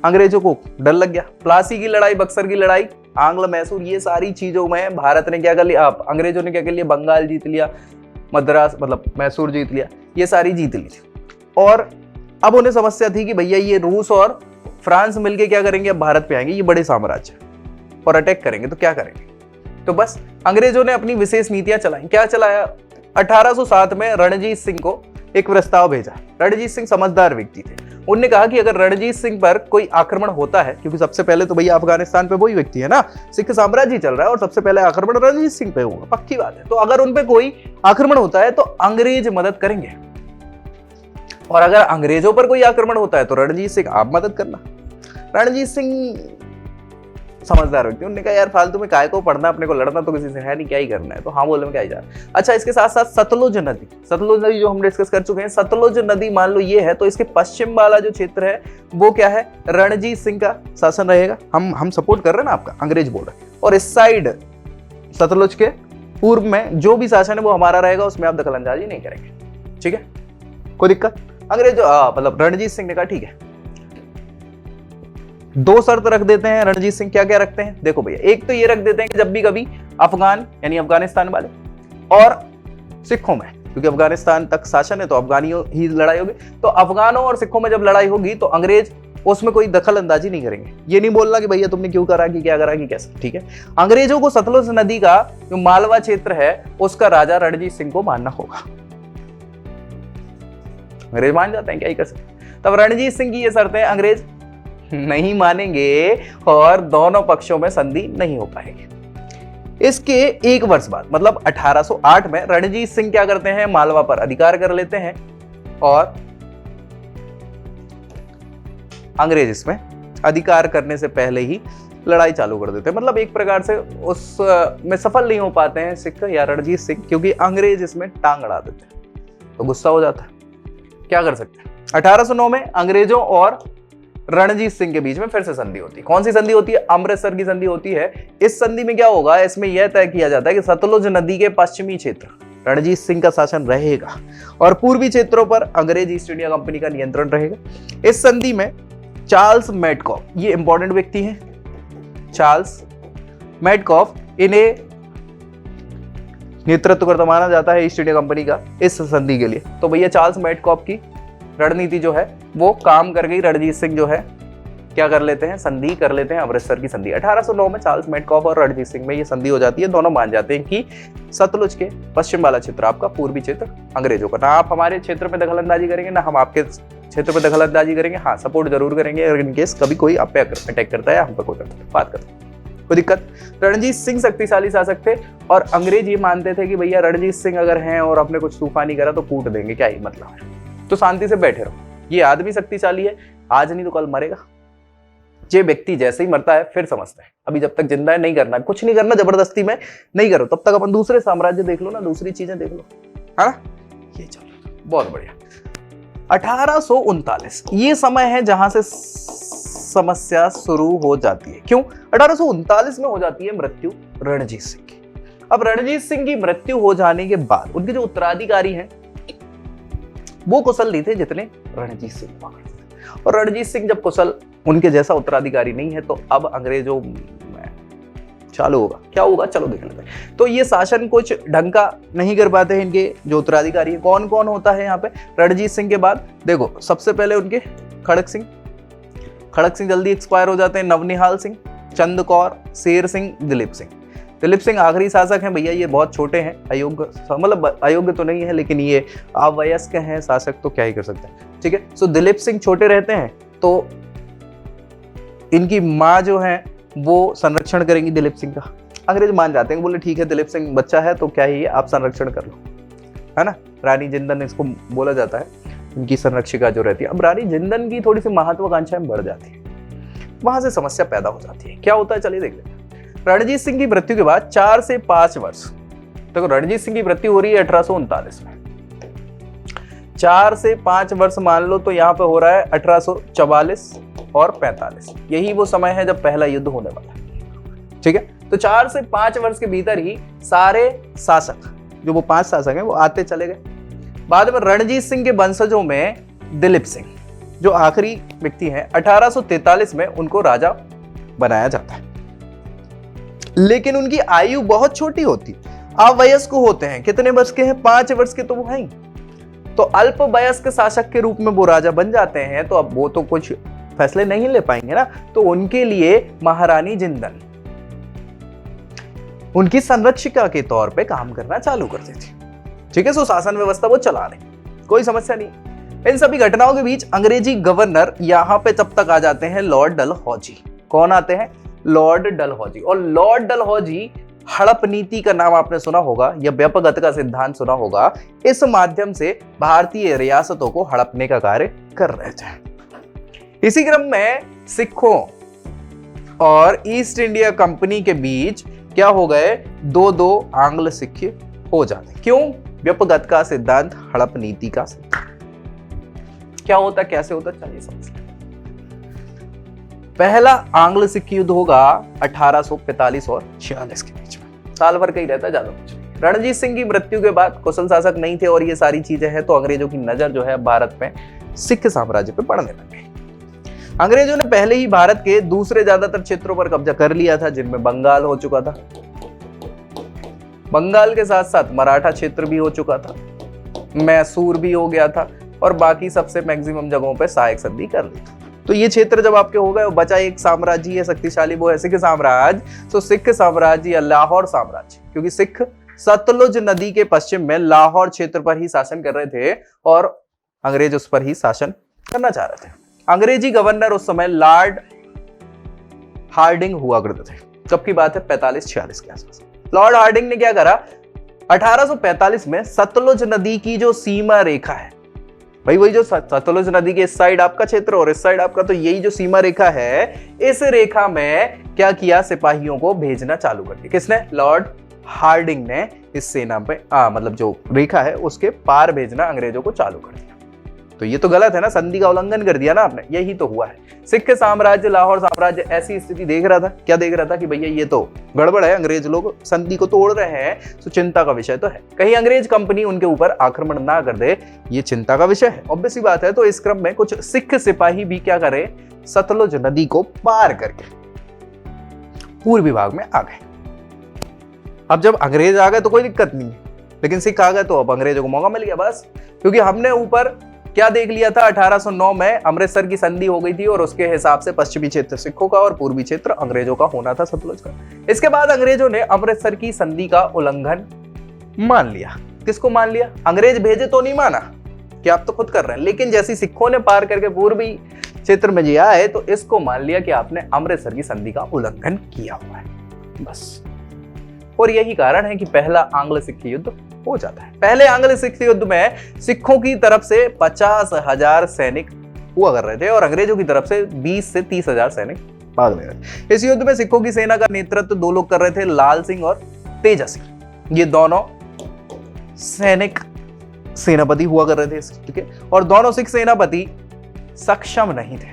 अंग्रेजों को डर लग गया। प्लासी की लड़ाई, बक्सर की लड़ाई, आंग्ल मैसूर, ये सारी चीजों में भारत ने क्या कर लिया, अंग्रेजों ने क्या कर लिया, बंगाल जीत लिया, मद्रास मतलब मैसूर जीत लिया, ये सारी जीत ली थी। और अब उन्हें समस्या थी कि भैया ये रूस और फ्रांस मिलके क्या करेंगे, अब भारत पे आएंगे, ये बड़े साम्राज्य और अटैक करेंगे। तो क्या करेंगे, तो बस अंग्रेजों ने अपनी विशेष नीतियां चलाई। क्या चलाया, 1807 में रणजीत सिंह को एक प्रस्ताव भेजा। रणजीत सिंह समझदार व्यक्ति थे। उन्होंने कहा कि अगर रणजीत सिंह पर कोई आक्रमण होता है, क्योंकि सबसे पहले तो भैया अफगानिस्तान पे वही व्यक्ति है ना, सिख साम्राज्य चल रहा है और सबसे पहले आक्रमण रणजीत सिंह पे होगा, पक्की बात है। तो अगर उन पे कोई आक्रमण होता है तो अंग्रेज मदद करेंगे, और अगर अंग्रेजों पर कोई आक्रमण होता है तो रणजीत सिंह आप मदद करना। रणजीत सिंह समझदार व्यक्ति, उन्होंने कहा यार फालतू में काय को पढ़ना, अपने को लड़ना तो किसी से है नहीं, क्या ही करना है, तो हाँ बोलने में क्या ही जा रहा है। अच्छा, इसके साथ साथ सतलुज नदी जो हम डिस्कस कर चुके हैं, सतलुज नदी मान लो ये है, तो इसके पश्चिम वाला जो क्षेत्र है वो क्या है, रणजीत सिंह का शासन रहेगा। हम सपोर्ट कर रहे हैं ना आपका, अंग्रेज बोल रहे हैं। और इस साइड सतलुज के पूर्व में जो भी शासन है वो हमारा रहेगा, उसमें आप दखल अंदाजी नहीं करेंगे। ठीक है, कोई दिक्कत। अंग्रेज मतलब रणजीत सिंह ने कहा ठीक है। दो शर्त रख देते हैं रणजीत सिंह। क्या क्या रखते हैं, देखो भैया, एक तो ये रख देते हैं कि जब भी कभी अफगान यानी अफगानिस्तान वाले और सिखों में, क्योंकि अफगानिस्तान तक शासन है तो अफगानियों ही लड़ाई होगी, तो अफगानों और सिखों में जब लड़ाई होगी तो अंग्रेज उसमें कोई दखल अंदाजी नहीं करेंगे। ये नहीं बोलना कि भैया तुमने क्यों करा, कि क्या करा, कि कैसे। ठीक है, अंग्रेजों को सतलुज नदी का जो मालवा क्षेत्र है उसका राजा रणजीत सिंह को मानना होगा। अंग्रेज मान जाते हैं, क्या ही कर सकते। तब रणजीत सिंह की ये शर्तें अंग्रेज नहीं मानेंगे और दोनों पक्षों में संधि नहीं हो पाएगी। इसके एक वर्ष बाद मतलब 1808 में रणजीत सिंह क्या करते हैं, मालवा पर अधिकार कर लेते हैं और अंग्रेज इसमें अधिकार करने से पहले ही लड़ाई चालू कर देते हैं। मतलब एक प्रकार से उस में सफल नहीं हो पाते हैं सिख या रणजीत सिंह, क्योंकि अंग्रेज इसमें टांग अड़ा देते हैं, तो गुस्सा हो जाता है। क्या कर सकते हैं, 1809 में अंग्रेजों और रणजीत सिंह के बीच में फिर से संधि होती है। कौन सी संधि होती है, अमृतसर की संधि होती है। इस संधि में क्या होगा, इसमें यह तय किया जाता है कि सतलुज नदी के पश्चिमी क्षेत्र रणजीत सिंह का शासन रहेगा और पूर्वी क्षेत्रों पर अंग्रेज ईस्ट इंडिया कंपनी का नियंत्रण रहेगा। इस संधि में चार्ल्स मैडकॉफ, ये इंपॉर्टेंट व्यक्ति हैं, चार्ल्स मैडकॉफ, इन्हें नेतृत्व करता माना जाता है ईस्ट इंडिया कंपनी का इस संधि के लिए। तो भैया चार्ल्स मैडकॉफ की रणनीति जो है वो काम कर गई। रणजीत सिंह जो है क्या कर लेते हैं, संधि कर लेते हैं, अमृतसर की संधि। 1809 में चार्ल्स मेडकॉफ और रणजीत सिंह में ये संधि हो जाती है। दोनों मान जाते हैं कि सतलुज के पश्चिम वाला क्षेत्र आपका पूर्वी क्षेत्र अंग्रेजों का, ना आप हमारे क्षेत्र में दखल अंदाजी करेंगे ना हम आपके क्षेत्र पर दखल अंदाजी करेंगे। हाँ, सपोर्ट जरूर करेंगे अगर इनकेस कभी कोई आप पे अटैक करता है या हम पे कोई बात करता है, कोई दिक्कत। रणजीत सिंह शक्तिशाली शासक थे और अंग्रेज ये मानते थे कि भैया रणजीत सिंह अगर हैं और अपने कुछ तूफानी करा तो कूट देंगे, क्या ही मतलब है, तो शांति से बैठे रहो। ये आदमी शक्तिशाली है, आज नहीं तो कल मरेगा। ये व्यक्ति जैसे ही मरता है फिर समझता है अभी जब तक जिंदा है नहीं करना, कुछ नहीं करना, जबरदस्ती में नहीं करो, तब तक अपन दूसरे साम्राज्य देख लो ना, दूसरी चीजें देख लो, है ना। ये चलो बहुत बढ़िया। 1839 ये समय है जहां से समस्या शुरू हो जाती है। क्यों? 1839 में हो जाती है मृत्यु रणजीत सिंह की। अब रणजीत सिंह की मृत्यु हो जाने के बाद उनके जो उत्तराधिकारी हैं वो कुशल नहीं थे जितने रणजीत सिंह हुआ करते थे। और रणजीत सिंह जब कुशल उनके जैसा उत्तराधिकारी नहीं है तो अब अंग्रेजों में चालू होगा, क्या होगा चलो देख लेते हैं। तो ये शासन कुछ ढंग का नहीं कर पाते हैं इनके जो उत्तराधिकारी है। कौन कौन होता है यहाँ पे रणजीत सिंह के बाद? देखो सबसे पहले उनके खड़क सिंह जल्दी एक्सपायर हो जाते हैं, नवनिहाल सिंह, चंद कौर, शेर सिंह, दिलीप सिंह आखिरी शासक हैं भैया। ये बहुत छोटे हैं, अयोग्य, मतलब अयोग्य तो नहीं है लेकिन ये अवयस्क हैं शासक, तो क्या ही कर सकते हैं, ठीक है। सो दिलीप सिंह छोटे रहते हैं तो इनकी माँ जो है वो संरक्षण करेंगी दिलीप सिंह का। अंग्रेज मान जाते हैं, बोले ठीक है दिलीप सिंह बच्चा है तो क्या ही आप संरक्षण कर लो, है ना। रानी जिंदन इसको बोला जाता है, इनकी संरक्षिका जो रहती है। अब रानी जिंदन की थोड़ी सी महत्वाकांक्षाएं बढ़ जाती है, वहां से समस्या पैदा हो जाती है। क्या होता है चलिए देख लेते हैं। रणजीत सिंह की मृत्यु के बाद 4 से 5 वर्ष, देखो रणजीत सिंह की मृत्यु हो रही है 1839 में, 4 से 5 वर्ष मान लो तो यहाँ पे हो रहा है 1844 और 45। यही वो समय है जब पहला युद्ध होने वाला है, ठीक है। तो 4 से 5 वर्ष के भीतर ही सारे शासक, जो वो 5 शासक हैं, वो आते चले गए। बाद में रणजीत सिंह के वंशजों में दिलीप सिंह जो आखिरी व्यक्ति हैं, 1843 में उनको राजा बनाया जाता है। लेकिन उनकी आयु बहुत छोटी होती, अवयस्क होते हैं। कितने वर्ष के हैं? 5 वर्ष के तो वो हैं। तो अल्प वयस्क शासक के रूप में वो राजा बन जाते हैं। तो अब वो तो कुछ फैसले नहीं ले पाएंगे ना, तो उनके लिए महारानी जिंदन उनकी संरक्षिका के तौर पे काम करना चालू कर देती, ठीक है। सो शासन व्यवस्था वो चला रहे, कोई समस्या नहीं। इन सभी घटनाओं के बीच अंग्रेजी गवर्नर यहाँ पे तब तक आ जाते हैं लॉर्ड डलहौजी। कौन आते हैं? लॉर्ड डलहौजी। और लॉर्ड डलहौजी हड़प नीति का नाम आपने सुना होगा या व्यापक का सिद्धांत सुना होगा। इस माध्यम से भारतीय रियासतों को हड़पने का कार्य कर रहे थे। इसी क्रम में सिखों और ईस्ट इंडिया कंपनी के बीच क्या हो गए? 2-2 आंग्ल सिख हो जाते। क्यों? व्यापक का सिद्धांत, हड़प नीति का सिद्धांत। क्या होता, कैसे होता, चलिए समझते हैं। पहला आंग्ल सिख युद्ध होगा 1845 और 46 के बीच में, साल भर का ही रहता है, ज्यादा कुछ नहीं। रणजीत सिंह की मृत्यु के बाद कुशल शासक नहीं थे और ये सारी चीजें हैं, तो अंग्रेजों की नजर जो है भारत में सिख साम्राज्य पे पड़ने लग गई। अंग्रेजों ने पहले ही भारत के दूसरे ज्यादातर क्षेत्रों पर कब्जा कर लिया था, जिनमें बंगाल हो चुका था, बंगाल के साथ साथ मराठा क्षेत्र भी हो चुका था, मैसूर भी हो गया था और बाकी सबसे मैक्सिमम जगहों पे सहायक संधि कर ली थी। तो ये क्षेत्र जब आपके हो गए, बचा एक साम्राज्य है शक्तिशाली, वो है सिख साम्राज्य। तो सिख साम्राज्य या लाहौर साम्राज्य, क्योंकि सिख सतलुज नदी के पश्चिम में लाहौर क्षेत्र पर ही शासन कर रहे थे और अंग्रेज उस पर ही शासन करना चाह रहे थे। अंग्रेजी गवर्नर उस समय लॉर्ड हार्डिंग हुआ करते थे। कब की बात है? 45-46 के आसपास। लॉर्ड हार्डिंग ने क्या करा? 1845 में सतलुज नदी की जो सीमा रेखा है, भाई वही जो सतलुज नदी के इस साइड आपका क्षेत्र और इस साइड आपका, तो यही जो सीमा रेखा है, इस रेखा में क्या किया? सिपाहियों को भेजना चालू कर दिया। किसने? लॉर्ड हार्डिंग ने इस सेना पे मतलब जो रेखा है उसके पार भेजना अंग्रेजों को चालू कर दिया। तो ये तो गलत है ना, संधि का उल्लंघन कर दिया ना आपने, यही तो हुआ है। सिख साम्राज्य, लाहौर साम्राज्य ऐसी स्थिति देख रहा था, क्या देख रहा था कि भैया ये तो गड़बड़ है, अंग्रेज लोग संधि को तोड़ रहे हैं, तो चिंता का विषय तो है, कहीं अंग्रेज कंपनी उनके ऊपर आक्रमण ना कर दे, ये चिंता का विषय है, ऑब्वियस सी बात है। तो इस क्रम में कुछ सिख सिपाही भी क्या करे? सतलुज नदी को पार करके पूर्वी भाग में आ गए। अब जब अंग्रेज आ गए तो कोई दिक्कत नहीं है, लेकिन सिख आ गए तो अब अंग्रेजों को मौका मिल गया बस, क्योंकि हमने ऊपर क्या देख लिया था? 1809 में अमृतसर की संधि हो गई थी और उसके हिसाब से पश्चिमी क्षेत्र सिखों का और पूर्वी क्षेत्र अंग्रेजों का होना था, सतलुज का। इसके बाद अंग्रेजों ने अमृतसर की संधि का उल्लंघन मान लिया। किसको मान लिया? अंग्रेज भेजे तो नहीं माना कि आप तो खुद कर रहे हैं, लेकिन जैसी सिखों ने पार करके पूर्वी क्षेत्र में जिया है तो इसको मान लिया कि आपने अमृतसर की संधि का उल्लंघन किया हुआ है, बस। और यही कारण है कि पहला आंग्ल सिख युद्ध हो जाता है। पहले आंग्ल सिख युद्ध में सिखों की तरफ से 50,000 सैनिक हुआ कर रहे थे और अंग्रेजों की तरफ से 20 से 30,000 सैनिक भाग ले रहे थे। इस युद्ध में सिखों की सेना का नेतृत्व दो लोग कर रहे थे, लाल सिंह और तेजा सिंह। ये दोनों सैनिक सेनापति हुआ कर रहे थे, ठीक है। और दोनों सिख सेनापति सक्षम नहीं थे।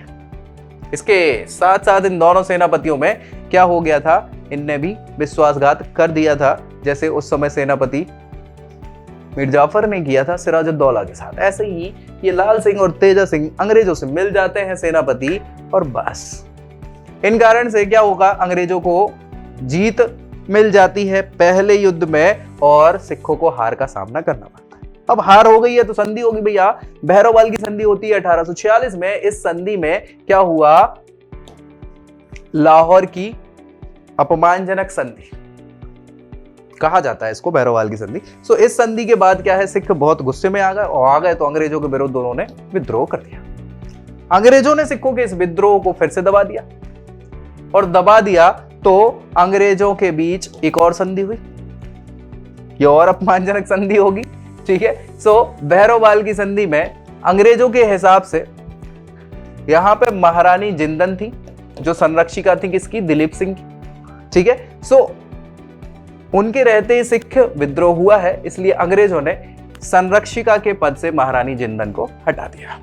इसके साथ साथ इन दोनों सेनापतियों में क्या हो गया था? इनने भी विश्वासघात कर दिया था, जैसे उस समय सेनापति मीर जाफर ने किया था सिराजुद्दौला के साथ। ऐसे ही ये लाल सिंह और तेजा सिंह अंग्रेजों से मिल जाते हैं सेनापति, और बस इन कारण से क्या होगा? अंग्रेजों को जीत मिल जाती है पहले युद्ध में और सिखों को हार का सामना करना पड़ता है। अब हार हो गई है तो संधि होगी भैया। भैरववाल की संधि होती है 1846 में। इस संधि में क्या हुआ? लाहौर की अपमानजनक संधि कहा जाता है इसको, भैरववाल की संधि। सो इस संधि के बाद क्या है? सिख बहुत गुस्से में आ गए तो अंग्रेजों के विरुद्ध उन्होंने विद्रोह कर दिया। अंग्रेजों ने सिखों के इस विद्रोह को फिर से दबा दिया, और दबा दिया तो अंग्रेजों के बीच एक और संधि हुई। ये और अपमानजनक संधि होगी, ठीक है। सो भैरववाल की संधि में अंग्रेजों के हिसाब से यहां पे महारानी जिंदन थी, जो संरक्षिका थी किसकी? दिलीप सिंह की, ठीक है। सो उनके रहते ही सिख विद्रोह हुआ है, इसलिए अंग्रेजों ने संरक्षिका के पद से महारानी जिंदन को हटा दिया।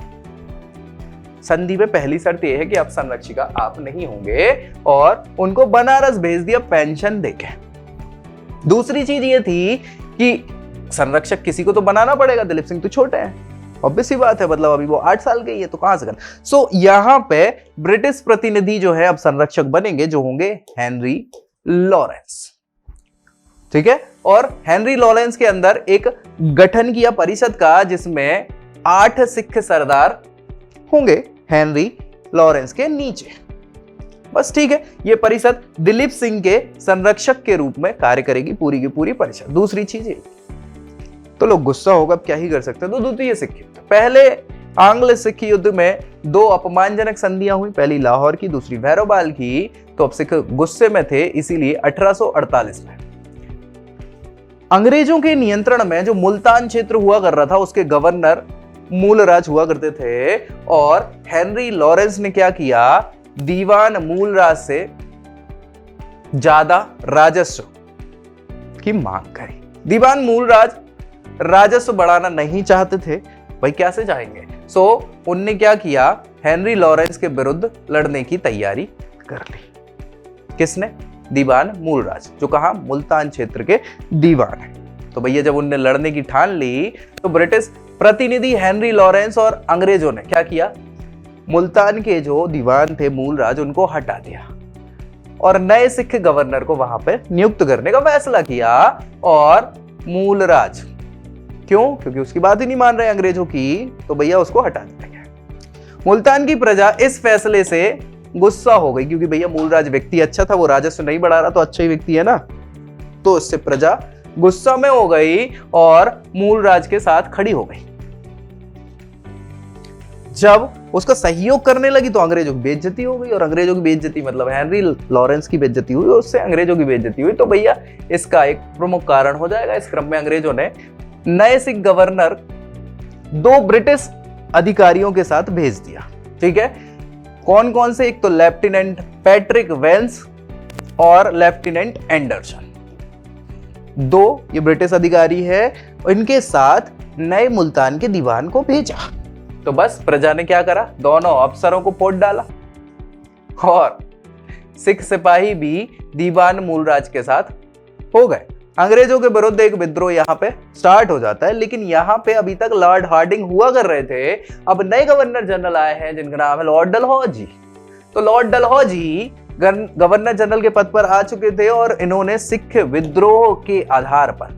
संधि में पहली शर्त यह है कि अब संरक्षिका आप नहीं होंगे, और उनको बनारस भेज दिया पेंशन देके। दूसरी चीज ये थी कि संरक्षक किसी को तो बनाना पड़ेगा, दिलीप सिंह तो छोटे हैं, ऑब्वियस ही बात है, मतलब अभी वो 8 साल के ही है, तो कहां से कर। सो यहां पे ब्रिटिश प्रतिनिधि जो है अब संरक्षक बनेंगे, जो होंगे हेनरी लॉरेंस, ठीक है। और हेनरी लॉरेंस के अंदर एक गठन किया परिषद का, जिसमें 8 सिख सरदार होंगे हेनरी लॉरेंस के नीचे, बस, ठीक है। ये परिषद दिलीप सिंह के संरक्षक के रूप में कार्य करेगी, पूरी की पूरी परिषद। दूसरी चीज ये, तो लोग गुस्सा होगा, अब क्या ही कर सकते हैं। तो द्वितीय सिख युद्ध, पहले आंग्ल सिख युद्ध में 2 अपमानजनक संधियां हुई, पहली लाहौर की, दूसरी भैरववाल की। तो अब सिख गुस्से में थे, इसीलिए 1848 में अंग्रेजों के नियंत्रण में जो मुल्तान क्षेत्र हुआ कर रहा था, उसके गवर्नर मूलराज हुआ करते थे, और हेनरी लॉरेंस ने क्या किया? दीवान मूलराज से ज्यादा राजस्व की मांग करी। दीवान मूलराज राजस्व बढ़ाना नहीं चाहते थे, भाई कैसे चाहेंगे। सो उनने क्या किया? हेनरी लॉरेंस के विरुद्ध लड़ने की तैयारी कर ली। किसने? दीवान मूलराज, जो कहा मुल्तान क्षेत्र के दीवान है। तो भैया जब उनने लड़ने की ठान ली, तो ब्रिटिश प्रतिनिधि हेनरी लॉरेंस और अंग्रेजों ने क्या किया? मुल्तान के जो दीवान थे मूलराज, उनको हटा दिया और नए सिख गवर्नर को वहां पे नियुक्त करने का फैसला किया। और मूलराज क्यों? क्योंकि उसकी बात ही नहीं मान रहे अंग्रेजों की, तो भैया उसको हटा दिया गया। मुल्तान की प्रजा इस फैसले से गुस्सा हो गई, क्योंकि भैया मूलराज व्यक्ति अच्छा था, वो राजस्व नहीं बढ़ा रहा, तो अच्छा ही व्यक्ति है ना। तो इससे प्रजा गुस्सा में हो गई और मूलराज के साथ खड़ी हो गई। जब उसका सहयोग करने लगी तो अंग्रेजों की बेइज्जती हो गई, और अंग्रेजों की बेइज्जती मतलब हेनरी लॉरेंस की बेइज्जती हुई, और उससे अंग्रेजों की बेइज्जती हुई। तो भैया इसका एक प्रमुख कारण हो जाएगा। इस क्रम में अंग्रेजों ने नए सिख गवर्नर 2 ब्रिटिश अधिकारियों के साथ भेज दिया, ठीक है। कौन कौन से? एक तो लेफ्टिनेंट पैट्रिक वेल्स और लेफ्टिनेंट एंडरसन, 2 ये ब्रिटिश अधिकारी है। इनके साथ नए मुल्तान के दीवान को भेजा। तो बस प्रजा ने क्या करा? दोनों अफसरों को फोड़ डाला, और सिख सिपाही भी दीवान मूलराज के साथ हो गए। अंग्रेजों के विरुद्ध एक विद्रोह यहाँ पे स्टार्ट हो जाता है। लेकिन यहाँ पे अभी तक लॉर्ड हार्डिंग हुआ कर रहे थे। अब नए गवर्नर जनरल आए हैं, जिनका नाम है लॉर्ड डलहौजी। तो लॉर्ड डलहौजी गवर्नर जनरल के पद पर आ चुके थे, और इन्होंने सिख विद्रोह के आधार पर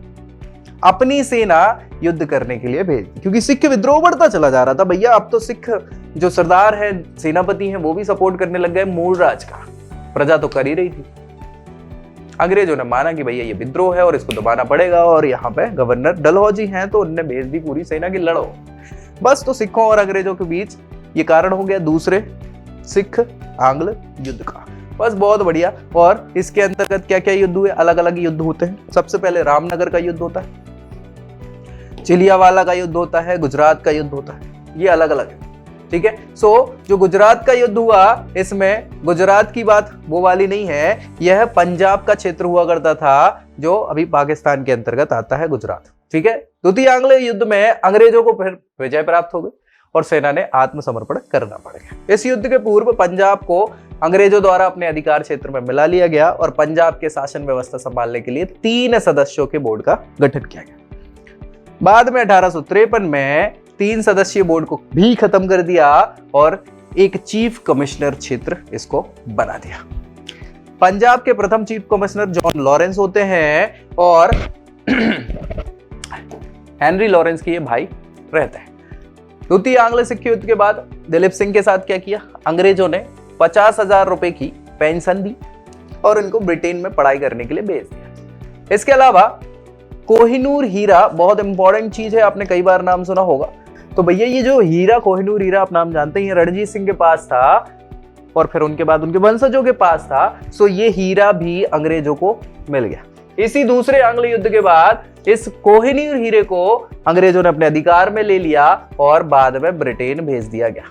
अपनी सेना युद्ध करने के लिए भेज दी, क्योंकि सिख विद्रोह बढ़ता चला जा रहा था भैया। अब तो सिख जो सरदार है, सेनापति हैं, वो भी सपोर्ट करने लग गए मूलराज का, प्रजा तो कर ही रही थी। अंग्रेजों ने माना कि भैया ये विद्रोह है और इसको दबाना पड़ेगा, और यहाँ पे गवर्नर डलहौजी हैं तो उनने भेज दी पूरी सेना की लड़ो। बस तो सिखों और अंग्रेजों के बीच ये कारण हो गया दूसरे सिख आंग्ल युद्ध का। बस बहुत बढ़िया। और इसके अंतर्गत क्या क्या युद्ध हुए? अलग अलग युद्ध होते हैं। सबसे पहले रामनगर का युद्ध होता है, चिलियावाला का युद्ध होता है, गुजरात का युद्ध होता है, ये अलग अलग है। ठीक है। जो गुजरात का युद्ध हुआ, इसमें गुजरात की बात वो वाली नहीं है, यह पंजाब का क्षेत्र हुआ करता था, जो अभी पाकिस्तान के अंतर्गत आता है गुजरात। ठीक है। द्वितीय आंग्ल युद्ध में अंग्रेजों को फिर विजय प्राप्त हो गई और सेना ने आत्मसमर्पण करना पड़ गया। इस युद्ध के पूर्व पंजाब को अंग्रेजों द्वारा अपने अधिकार क्षेत्र में मिला लिया गया और पंजाब के शासन व्यवस्था संभालने के लिए 3 सदस्यों के बोर्ड का गठन किया गया। बाद में 1853 में 3 सदस्यीय बोर्ड को भी खत्म कर दिया और एक चीफ कमिश्नर क्षेत्र इसको बना दिया। पंजाब के प्रथम चीफ कमिश्नर जॉन लॉरेंस होते हैं और हेनरी लॉरेंस के ये भाई रहते हैं। द्वितीय आंग्ल सिख युद्ध के बाद दिलीप सिंह के साथ क्या किया? अंग्रेजों ने 50,000 रुपए की पेंशन दी और इनको ब्रिटेन में पढ़ाई करने के लिए भेज दिया। इसके अलावा कोहिनूर हीरा बहुत इंपॉर्टेंट चीज है, आपने कई बार नाम सुना होगा। तो भैया ये जो हीरा, कोहिनूर हीरा आप नाम जानते हैं, रणजीत सिंह के पास था और फिर उनके बाद उनके वंशजों के पास था। सो ये हीरा भी अंग्रेजों को मिल गया। इसी दूसरे आंग्ल युद्ध के बाद इस कोहिनूर हीरे को अंग्रेजों ने अपने अधिकार में ले लिया और बाद में ब्रिटेन भेज दिया गया।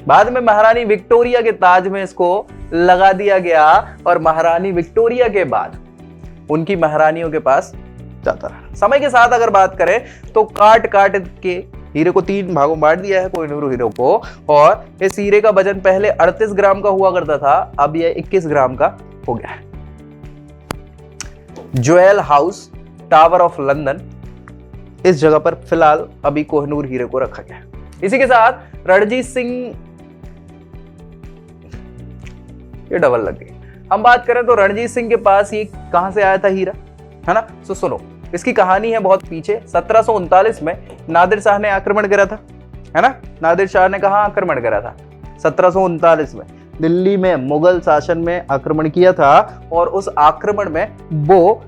बाद में महारानी विक्टोरिया के ताज में इसको लगा दिया गया और महारानी विक्टोरिया के बाद उनकी महारानियों के पास जाता रहा। समय के साथ अगर बात करें तो काट काट के हीरे को 3 भागों में बांट दिया है कोहिनूर हीरे को, और इस हीरे का वजन पहले 38 ग्राम का हुआ करता था, अब यह 21 ग्राम का हो गया है। Jewel house tower of London, इस जगह पर फिलहाल अभी कोहिनूर हीरे को रखा गया है। इसी के साथ रणजीत सिंह, ये डबल लग गई। हम बात करें तो रणजीत सिंह के पास ये कहां से आया था हीरा, है ना? तो सुनो, इसकी कहानी है बहुत पीछे। 1739 में नादिर शाह ने आक्रमण करा था, है ना? नादिर शाह ने कहां आक्रमण करा था? 1739 में दिल्ली में मुगल शासन में आक्रमण किया था, और उस आक्रमण में वो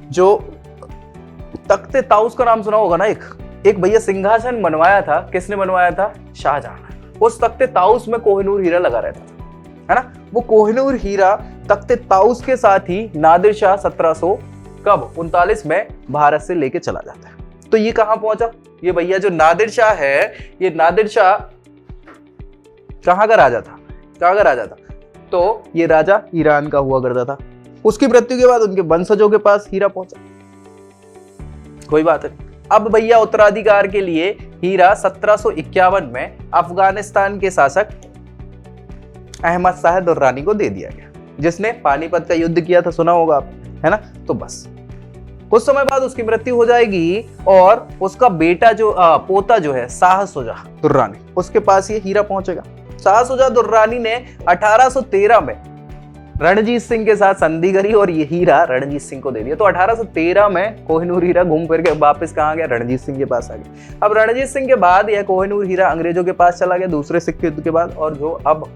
जो तख्ते ताउस का नाम सुना होगा ना, एक भैया सिंहासन बनवाया था। किसने बनवाया था? शाहजहां। उस तख्ते ताउस में कोहिनूर हीरा लगा रहता था, है ना? वो कोहिनूर हीरा तख्ते ताउस के साथ ही नादिर शाह 1739 में भारत से लेके चला जाता है। तो ये कहां पहुंचा? ये भैया जो नादिर शाह है, ये नादिर शाह कहां का राजा था? कहां का राजा था? तो ये राजा ईरान का हुआ करता था। उसकी मृत्यु के बाद उनके वंशजों के पास हीरा पहुंचा। कोई बात नहीं। अब भैया उत्तराधिकार के लिए हीरा 1751 में अफगानिस्तान के शासक अहमद शाह दुर्रानी को दे दिया गया, जिसने पानीपत का युद्ध किया था, सुना होगा आप, है ना? तो बस कुछ समय बाद उसकी मृत्यु हो जाएगी और उसका बेटा जो पोता जो है शाह शुजा दुर्रानी, उसके पास ये हीरा पहुंचेगा। शाह शुजा दुर्रानी ने 1813 में रणजीत सिंह के साथ संधि करी और ये हीरा रणजीत सिंह को दे दिया। तो 1813 में कोहिनूर हीरा घूम फिर के वापस कहां गया? रणजीत सिंह के पास आ गया। अब रणजीत सिंह के बाद यह कोहिनूर हीरा अंग्रेजों के पास चला गया दूसरे सिख युद्ध के बाद, और जो अब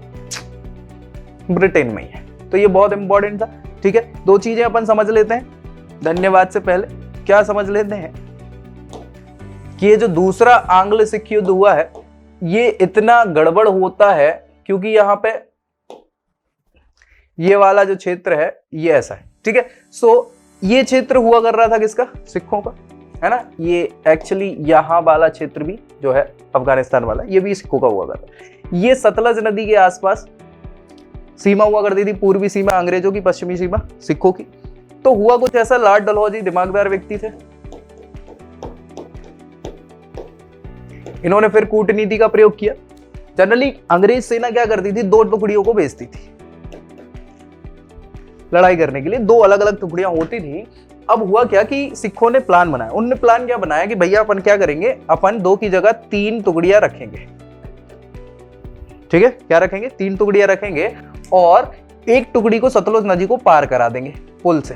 ब्रिटेन में ही है। तो ये बहुत इंपॉर्टेंट था। ठीक है, 2 चीजें अपन समझ लेते हैं धन्यवाद से पहले। क्या समझ लेते हैं कि ये जो दूसरा आंग्ल सिख युद्ध हुआ है, ये इतना गड़बड़ होता है क्योंकि यहाँ पे ये वाला जो क्षेत्र है ये ऐसा है। ठीक है, सो ये क्षेत्र हुआ कर रहा था किसका? सिखों का, है ना? ये एक्चुअली यहाँ वाला क्षेत्र भी जो है अफगानिस्तान वाला, ये भी सिखों का हुआ कर रहा है। ये सतलज नदी के आसपास सीमा हुआ करती थी, पूर्वी सीमा अंग्रेजों की, पश्चिमी सीमा सिखों की। तो हुआ कुछ ऐसा, लॉर्ड डलहौजी दिमागदार व्यक्ति थे। इन्होंने फिर कूटनीति का प्रयोग किया। जनरली अंग्रेज सेना क्या करती थी? 2 टुकड़ियों को भेजती थी लड़ाई करने के लिए। 2 अलग अलग टुकड़ियां होती थी। अब हुआ क्या कि सिखों ने प्लान बनाया। उन्होंने प्लान क्या बनाया कि भैया अपन क्या करेंगे, अपन 2 की जगह 3 टुकड़ियां रखेंगे। ठीक है, क्या रखेंगे? 3 टुकड़ियां रखेंगे और एक टुकड़ी को सतलुज नदी को पार करा देंगे पुल से।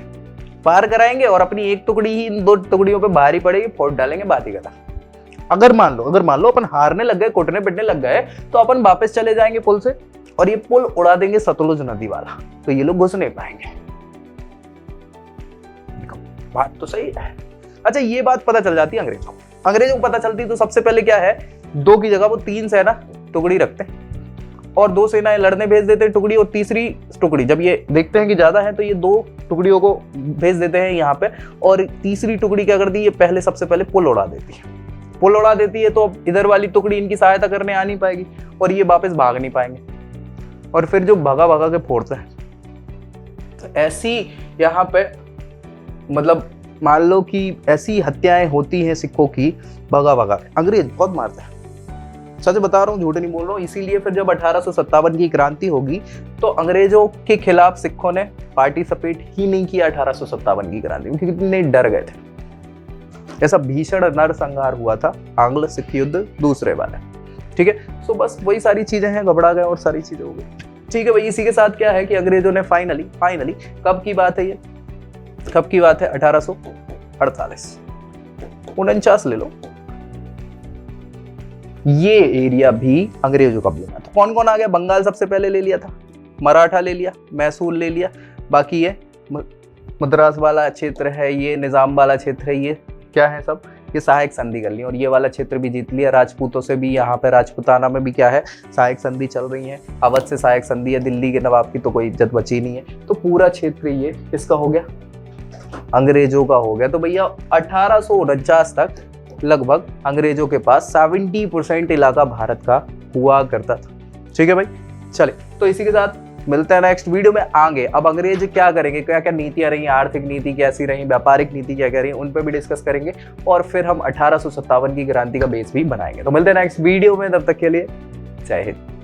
पार कराएंगे और अपनी एक टुकड़ी ही इन 2 टुकड़ियों पे भारी पड़ेगी, फोड़ डालेंगे, बात ही खत्म। अगर मान लो अपन हारने लग गए, कुटने पिटने लग गए, तो अपन वापस चले जाएंगे पुल से और ये पुल उड़ा देंगे सतलुज नदी वाला, तो ये लोग घुस नहीं पाएंगे। बात तो सही है। अच्छा, ये बात पता चल जाती है अंग्रेजों को पता चलती तो सबसे पहले क्या है, 2 की जगह वो 3 सेना टुकड़ी रखते हैं और 2 सेनाएं लड़ने भेज देते हैं टुकड़ी, और तीसरी टुकड़ी जब ये देखते हैं कि ज्यादा है तो ये 2 टुकड़ियों को भेज देते हैं यहाँ पे, और तीसरी टुकड़ी क्या करती है, ये पहले सबसे पहले पुल उड़ा देती है। पुल उड़ा देती है तो अब इधर वाली टुकड़ी इनकी सहायता करने आ नहीं पाएगी और ये वापस भाग नहीं पाएंगे, और फिर जो भगा के फोड़ते हैं। तो ऐसी यहाँ पे मतलब मान लो कि ऐसी हत्याएं होती हैं सिखों की, भगा अंग्रेज बहुत मारते हैं। सच बता रहा हूँ, झूठ नहीं बोल रहा हूँ। इसीलिए फिर जब 1857 की क्रांति होगी तो अंग्रेजों के खिलाफ सिखों ने पार्टिसिपेट ही नहीं किया 1857 की क्रांति में, क्योंकि इतने डर गए थे। ऐसा भीषण नरसंहार हुआ था आंग्ल सिख युद्ध दूसरे वाले, ठीक है। सो बस वही सारी चीजें हैं, घबरा गए और सारी चीजें हो गई, ठीक है भाई। इसी के साथ क्या है कि अंग्रेजों ने फाइनली कब की बात है, ये कब की बात है, 1848, 49 ले लो, ये एरिया भी अंग्रेजों का लेना था। कौन कौन आ गया, बंगाल सबसे पहले ले लिया था, मराठा ले लिया, मैसूर ले लिया, बाकी ये मद्रास वाला क्षेत्र है, ये निजाम वाला क्षेत्र है, ये क्या है सब, ये सहायक संधि कर ली, और ये वाला क्षेत्र भी जीत लिया। राजपूतों से भी यहाँ पे राजपूताना में भी क्या है, सहायक संधि चल रही है, अवध से सहायक संधि है, दिल्ली के नवाब की तो कोई इज्जत बची नहीं है। तो पूरा क्षेत्र ये किसका हो गया, अंग्रेजों का हो गया। तो भैया 1849 तक लगभग अंग्रेजों के पास 70% इलाका भारत का हुआ करता था, ठीक है भाई। चले, तो इसी के साथ मिलते हैं नेक्स्ट वीडियो में आगे। अब अंग्रेज क्या करेंगे, क्या क्या नीतियां रही, आर्थिक नीति कैसी रही, व्यापारिक नीति क्या क्या रही, उन पर भी डिस्कस करेंगे, और फिर हम 1857 की क्रांति का बेस भी बनाएंगे। तो मिलते हैं नेक्स्ट वीडियो में, तब तक के लिए जय हिंद।